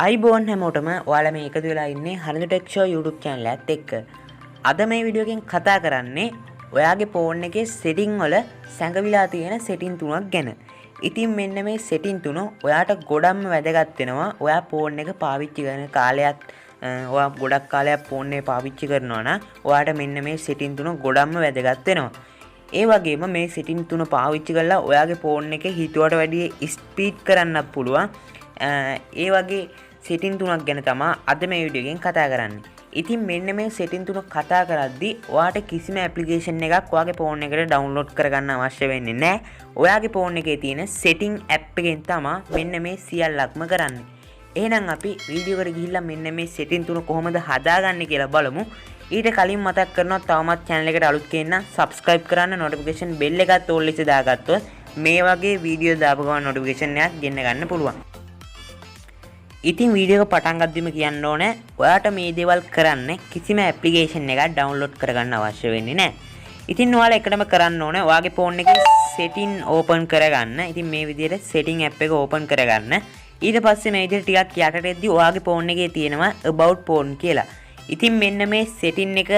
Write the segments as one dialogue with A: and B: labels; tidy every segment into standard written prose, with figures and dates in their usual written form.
A: අයිබෝන් හැමෝටම ඔයාලා මේ එකතු වෙලා ඉන්නේ Harindu Tech Show YouTube channel එකත් එක්ක. අද මේ වීඩියෝ එකෙන් කතා කරන්නේ ඔයාගේ ෆෝන් එකේ setting වල සැඟවිලා තියෙන setting තුනක් ගැන. ඉතින් මෙන්න මේ setting තුන ඔයාට ගොඩක්ම වැදගත් වෙනවා. ඔයා ෆෝන් එක පාවිච්චි කරන කාලයක් ඔයා ගොඩක් කාලයක් ෆෝන් එක පාවිච්චි කරනවා නම් ඔයාට මෙන්න මේ setting තුන ගොඩක්ම වැදගත් වෙනවා. ඒ වගේම මේ setting තුන පාවිච්චි කරලා ඔයාගේ ෆෝන් එකේ හිතුවට වැඩිය ස්පීඩ් කරන්නත් පුළුවන්. ඒ වගේ setting තුනක් ගැන තමයි අද මේ වීඩියෝ එකෙන් කතා කරන්නේ. ඉතින් මෙන්න මේ setting තුන කතා කරද්දී ඔයාට කිසිම application එකක් ඔයාගේ ෆෝන් එකට download කරගන්න අවශ්‍ය වෙන්නේ නැහැ. ඔයාගේ ෆෝන් එකේ තියෙන setting app එකෙන් තමයි මෙන්න මේ සියල්ලක්ම කරන්නේ. එහෙනම් අපි වීඩියෝ එකට ගිහිල්ලා මෙන්න මේ setting තුන කොහොමද හදාගන්නේ කියලා බලමු. ඊට කලින් මතක් කරනවා තවමත් channel එකට අලුත් කෙනා subscribe කරන්න notification bell එකත් all එක දාගත්තොත් මේ වගේ වීඩියෝ දාපු ගමන් notification එකක් ගෙන්න ගන්න පුළුවන්. ඉතින් වීඩියෝ එක පටන් ගද්දිම කියන්න ඕනේ ඔයාට මේ දේවල් කරන්න කිසිම ඇප්ලිකේෂන් එකක් ඩවුන්ලෝඩ් කරගන්න අවශ්‍ය වෙන්නේ නැහැ. ඉතින් ඔයාලා එකටම කරන්න ඕනේ ඔයාගේ ෆෝන් එකේ setting open කරගන්න. ඉතින් මේ විදිහට setting app එක open කරගන්න. ඊට පස්සේ මේ විදිහට ටිකක් යටට එද්දි ඔයාගේ ෆෝන් එකේ තියෙනවා about phone කියලා. ඉතින් මෙන්න මේ setting එක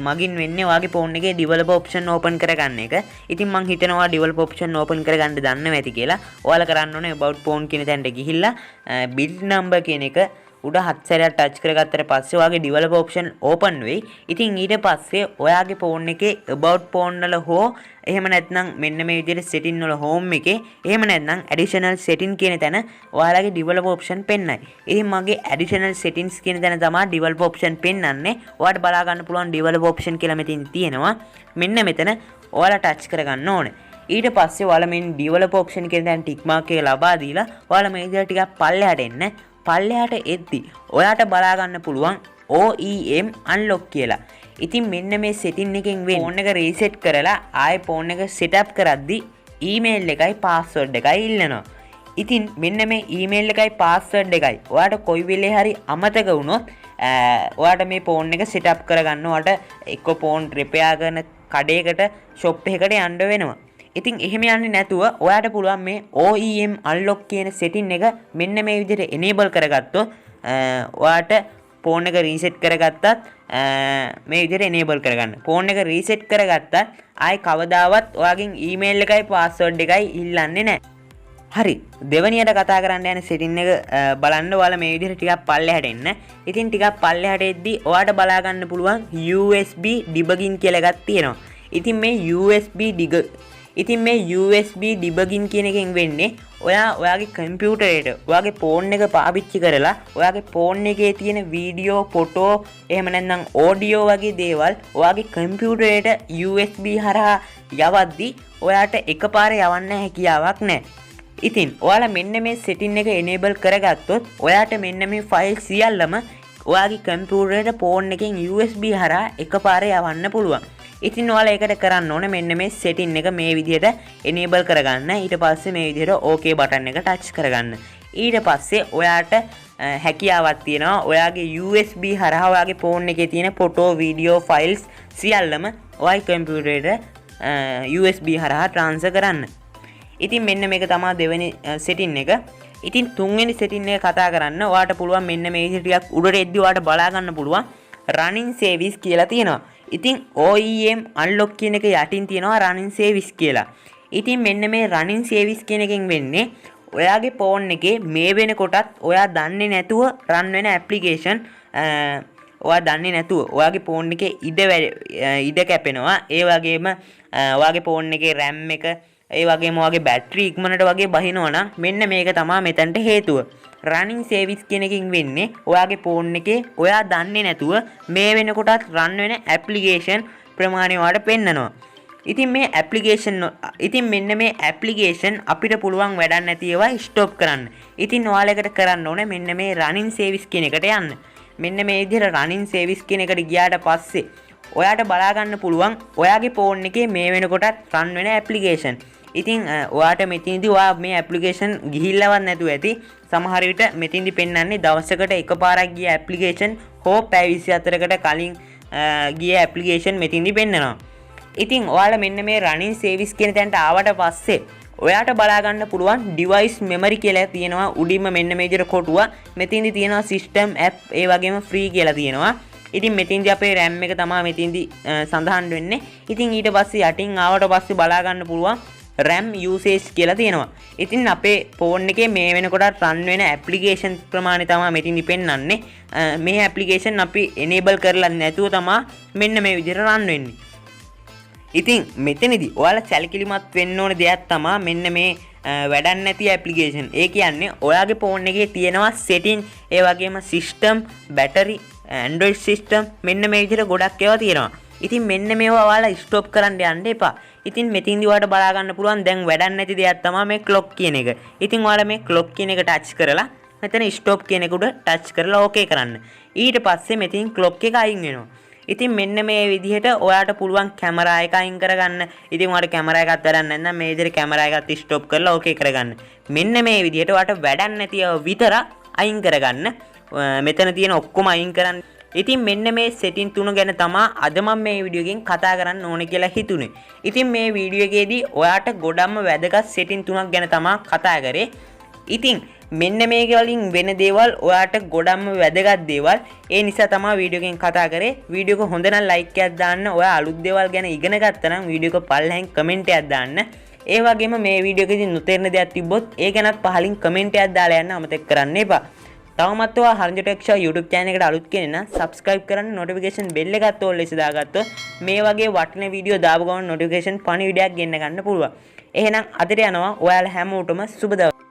A: මගින් වෙන්නේ ඔයාගේ ෆෝන් එකේ developer option open කරගන්න එක. ඉතින් මං හිතනවා developer option open කරගන්න දන්නව ඇති කියලා. ඔයාලා කරන්න ඕනේ about phone කියන තැනට ගිහිල්ලා build number කියන එක උඩ හත් සැරයක් ටච් කරගත්තට පස්සේ ඔයාගේ developer option open වෙයි. ඉතින් ඊට පස්සේ ඔයාගේ ෆෝන් එකේ about phone වල හෝ එහෙම නැත්නම් මෙන්න මේ විදිහට setting වල home එකේ එහෙම නැත්නම් additional setting කියන තැන ඔයාලගේ developer option පෙන්නයි. ඉතින් මගේ additional settings කියන තැන තමයි developer option පෙන්නන්නේ. ඔයාලට බලා ගන්න පුළුවන් developer option කියලා මෙතන තියෙනවා. මෙන්න මෙතන ඔයාලා ටච් කරගන්න ඕනේ. ඊට පස්සේ ඔයාලා මේ developer option කියන තැන tick mark එක ලබා දීලා ඔයාලා මේ විදිහට ටිකක් පල්ලෙහාට එන්න. පල්ලෙහාට එද්දි ඔයාට බලා ගන්න පුළුවන් OEM unlock කියලා. ඉතින් මෙන්න මේ setting එකෙන් වෙන්නේ ෆෝන් එක reset කරලා ආයෙ ෆෝන් එක setup කරද්දි email එකයි password එකයි ඉල්ලනවා. ඉතින් මෙන්න මේ email එකයි password එකයි ඔයාට කොයි වෙලේ හරි අමතක වුණොත් ඔයාට මේ ෆෝන් එක setup කරගන්න ඔයාට එක්ක ෆෝන් repair කරන කඩේකට shop එකකට යන්න වෙනවා. ඉතින් එහෙම යන්නේ නැතුව ඔයාට පුළුවන් මේ OEM unlock කියන setting එක මෙන්න මේ විදිහට enable කරගත්තොත් ඔයාට ෆෝන් එක reset කරගත්තත් මේ විදිහට enable කරගන්න. ෆෝන් එක reset කරගත්තත් ආයි කවදාවත් ඔයාගෙන් email එකයි password එකයි ඉල්ලන්නේ නැහැ. හරි. දෙවනියට කතා කරන්න යන setting එක බලන්න ඔයාලා මේ විදිහට ටිකක් පල්ලෙහාට එන්න. ඉතින් ටිකක් පල්ලෙහාට එද්දි ඔයාට බලා ගන්න පුළුවන් USB debugging කියලා එකක් තියෙනවා. ඉතින් මේ USB debugging කියන එකෙන් වෙන්නේ ඔයාගේ කම්පියුටරේට ඔයාගේ ෆෝන් එක පාවිච්චි කරලා ඔයාගේ ෆෝන් එකේ තියෙන වීඩියෝ ෆොටෝ එහෙම නැත්නම් ඔඩියෝ වගේ දේවල් ඔයාගේ කම්පියුටරේට USB හරහා යවද්දි ඔයාට එකපාරේ යවන්න හැකියාවක් නැහැ. ඉතින් ඔයාලා මෙන්න මේ setting එක enable කරගත්තොත් ඔයාට මෙන්න මේ ෆයිල් සියල්ලම ඔයාගේ කම්පියුටරේට ෆෝන් එකෙන් USB හරහා එකපාරේ යවන්න පුළුවන්. ඉතින් ඔයාලා ඒකට කරන්න ඕනේ මෙන්න මේ setting එක මේ විදිහට enable කරගන්න. ඊට පස්සේ මේ විදිහට OK button එක touch කරගන්න. ඊට පස්සේ ඔයාට හැකියාවක් තියෙනවා ඔයාගේ USB හරහා ඔයාගේ ෆෝන් එකේ තියෙන ෆොටෝ, වීඩියෝ, ෆයිල්ස් සියල්ලම ඔයාගේ කම්පියුටරේට USB හරහා transfer කරන්න. ඉතින් මෙන්න මේක තමයි දෙවෙනි setting එක. ඉතින් තුන්වෙනි setting එක කතා කරන්න ඔයාට පුළුවන් මෙන්න මේ විදිහට ටිකක් උඩට එද්දි ඔයාට බලා ගන්න පුළුවන් running service කියලා තියෙනවා. ඉතින් OEM unlock කියන එක යටින් තියෙනවා running service කියලා. ඉතින් මෙන්න මේ running service කියන එකෙන් වෙන්නේ ඔයාගේ ෆෝන් එකේ මේ වෙනකොටත් ඔයා දන්නේ නැතුව run වෙන application ඔයා දන්නේ නැතුව ඔයාගේ ෆෝන් එකේ ඉඩ කැපෙනවා. ඒ වගේම ඔයාගේ ෆෝන් එකේ RAM එක ඒ වගේම ඔයාගේ බැටරි ඉක්මනට වගේ බහිනවා නම් මෙන්න මේක තමයි මෙතනට හේතුව. running service කියන එකකින් වෙන්නේ ඔයාගේ ෆෝන් එකේ ඔයා දන්නේ නැතුව මේ වෙනකොටත් run වෙන application ප්‍රමාණය ඔයාලට පෙන්නනවා. ඉතින් මෙන්න මේ application අපිට පුළුවන් වැඩක් නැති ඒවා stop කරන්න. ඉතින් ඔයාලකට කරන්න ඕනේ මෙන්න මේ running service කියන එකට යන්න. මෙන්න මේ විදිහට running service කියන එකට ගියාට පස්සේ ඔයාට බලා ගන්න පුළුවන් ඔයාගේ ෆෝන් එකේ මේ වෙනකොටත් run වෙන application. ඉතින් ඔයාට මෙතනදී ඔයා මේ application ගිහිල්ලවත් නැතුව ඇති. සමහර විට මෙතනදී පෙන්වන්නේ දවසකට එකපාරක් ගිය application හෝ පැය 24කට කලින් ගිය application මෙතනදී පෙන්නනවා. ඉතින් ඔයාලා මෙන්න මේ running service කියන තැනට ආවට පස්සේ ඔයාට බලා ගන්න පුළුවන් device memory කියලා තියෙනවා උඩින්ම මෙන්න මේ විදිහට කොටුව. මෙතෙන්දි තියෙනවා system app ඒ වගේම free කියලා තියෙනවා. ඉතින් මෙතෙන්දි අපේ RAM එක තමයි මෙතෙන්දි සඳහන් වෙන්නේ. ඉතින් ඊට පස්සේ යටින් ආවට පස්සේ බලා ගන්න පුළුවන් RAM usage කියලා තියෙනවා. ඉතින් අපේ ෆෝන් එකේ මේ වෙනකොට run වෙන application ප්‍රමාණය තමයි මෙතෙන්දි පෙන්වන්නේ. මේ application අපි enable කරලා නැතුව තමයි මෙන්න මේ විදිහට run වෙන්නේ. ඉතින් මෙතනදී ඔයාලා සැලකිලිමත් වෙන්න ඕන දෙයක් තමයි මෙන්න මේ වැඩක් නැති application. ඒ කියන්නේ ඔයාගේ ෆෝන් එකේ තියෙනවා setting ඒ වගේම system battery Android system මෙන්න මේ විදිහට ගොඩක් ඒවා තියෙනවා. ඉතින් මෙන්න මේවා ඔයාලා stop කරන්න යන්න එපා. ඉතින් මෙතින්දි ඔයාලට බලා ගන්න පුළුවන් දැන් වැඩක් නැති දෙයක් තමයි මේ clock කියන එක. ඉතින් ඔයාලා මේ clock කියන එක touch කරලා මෙතන stop කියන එක උඩ touch කරලා okay කරන්න. ඊට පස්සේ මෙතින් clock එක අයින් වෙනවා. ඉතින් මෙන්න මේ විදිහට ඔයාට පුළුවන් කැමරා එක අයින් කරගන්න. ඉතින් ඔයාලට කැමරා එකක් වැඩක් නැත්නම් මේ විදිහට කැමරා එකත් stop කරලා okay කරගන්න. මෙන්න මේ විදිහට ඔයාට වැඩක් නැතිව විතර අයින් කරගන්න. මෙතන තියෙන ඔක්කොම අයින් කරන්න. ඉතින් මෙන්න මේ setting තුන ගැන තමයි අද මම මේ වීඩියෝ එකෙන් කතා කරන්න ඕනේ කියලා හිතුනේ. ඉතින් මේ වීඩියෝ එකේදී ඔයාට ගොඩක්ම වැදගත් setting තුනක් ගැන තමයි කතා කරේ. ඉතින් මෙන්න මේක වලින් වෙන දේවල් ඔයාට ගොඩක්ම වැදගත් දේවල්. ඒ නිසා තමයි වීඩියෝ එකෙන් කතා කරේ. වීඩියෝ එක හොඳ නම් like එකක් දාන්න. ඔයා අලුත් දේවල් ගැන ඉගෙන ගත්තා නම් වීඩියෝ එක පල්ලෙහෙන් comment එකක් දාන්න. ඒ වගේම මේ වීඩියෝ එකේදී නොතේරෙන දෙයක් තිබ්බොත් ඒ ගැනත් පහලින් comment එකක් දාලා යන්න අමතක කරන්න එපා. තවමත් ඔයා Harindu Tech Show YouTube channel එකට අලුත් කෙනෙක් නම් subscribe කරන්න notification bell එකත් ඕල් ලෙස දාගත්තොත් මේ වගේ වටින වීඩියෝ දාපු ගමන් notification පණිවිඩයක් ගෙන්න ගන්න පුළුවන්. එහෙනම් අදට යනවා ඔයාලා හැමෝටම සුබ දවසක්.